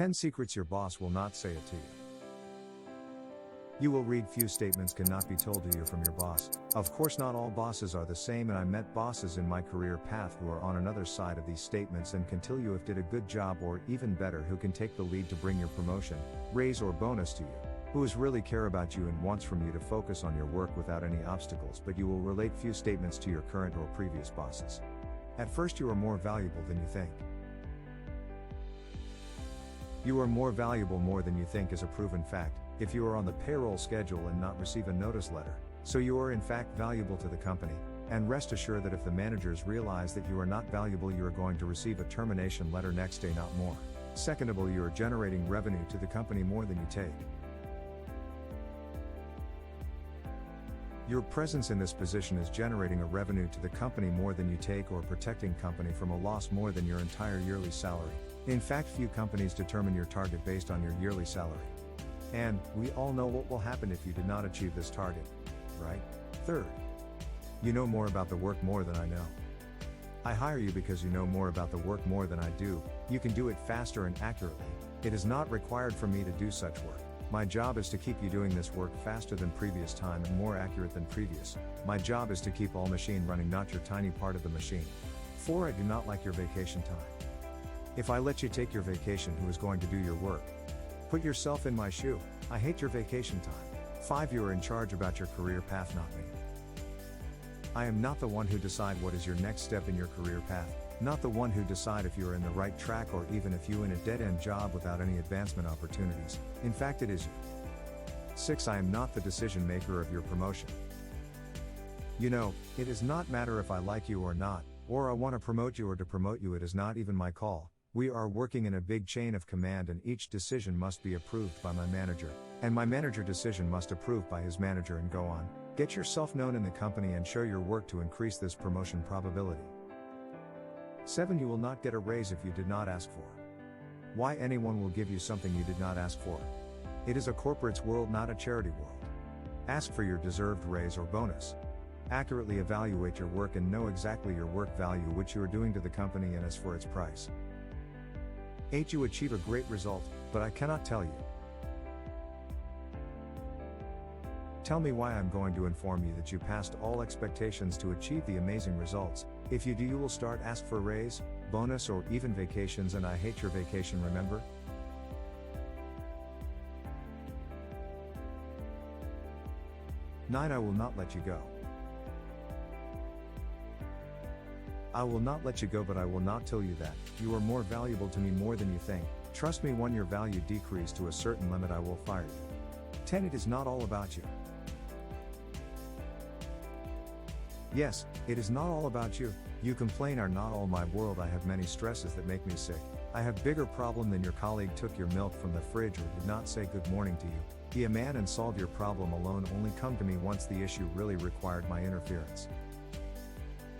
10 secrets your boss will not say it to you. You will read few statements cannot be told to you from your boss. Of course not all bosses are the same, and I met bosses in my career path who are on another side of these statements and can tell you if did a good job, or even better, who can take the lead to bring your promotion, raise or bonus to you. Who is really care about you and wants from you to focus on your work without any obstacles, but you will relate few statements to your current or previous bosses. At first you are more valuable than you think. You are more valuable more than you think is a proven fact, if you are on the payroll schedule and not receive a notice letter. So you are in fact valuable to the company, and rest assured that if the managers realize that you are not valuable, you are going to receive a termination letter next day, not more. Second of all, you are generating revenue to the company more than you take. Your presence in this position is generating a revenue to the company more than you take, or protecting company from a loss more than your entire yearly salary. In fact, few companies determine your target based on your yearly salary. And we all know what will happen if you did not achieve this target, right? Third, you know more about the work more than I know. I hire you because you know more about the work more than I do. You can do it faster and accurately. It is not required for me to do such work. My job is to keep you doing this work faster than previous time and more accurate than previous. My job is to keep all machine running, not your tiny part of the machine. 4. I do not like your vacation time. If I let you take your vacation, who is going to do your work? Put yourself in my shoe. I hate your vacation time. 5. You are in charge about your career path, not me. I am not the one who decide what is your next step in your career path, not the one who decide if you are in the right track, or even if you are in a dead-end job without any advancement opportunities. In fact, it is you. 6. I am not the decision maker of your promotion. You know, it does not matter if I like you or not, or I want to promote you or to promote you. It is not even my call. We are working in a big chain of command, and each decision must be approved by my manager, and my manager decision must approve by his manager, and go on. Get yourself known in the company and show your work to increase this promotion probability. 7. You will not get a raise if you did not ask for. Why anyone will give you something you did not ask for? It is a corporate's world, not a charity world. Ask for your deserved raise or bonus. Accurately evaluate your work and know exactly your work value which you are doing to the company and as for its price. 8. You achieve a great result, but I cannot tell you. Tell me why. I'm going to inform you that you passed all expectations to achieve the amazing results. If you do, you will start ask for raise, bonus, or even vacations, and I hate your vacation, remember? 9. I will not let you go. I will not let you go, but I will not tell you that. You are more valuable to me more than you think. Trust me, when your value decreases to a certain limit, I will fire you. 10. It is not all about you. Yes, it is not all about you. You complain are not all my world. I have many stresses that make me sick. I have bigger problem than your colleague took your milk from the fridge or did not say good morning to you. Be a man and solve your problem alone. Only come to me once the issue really required my interference.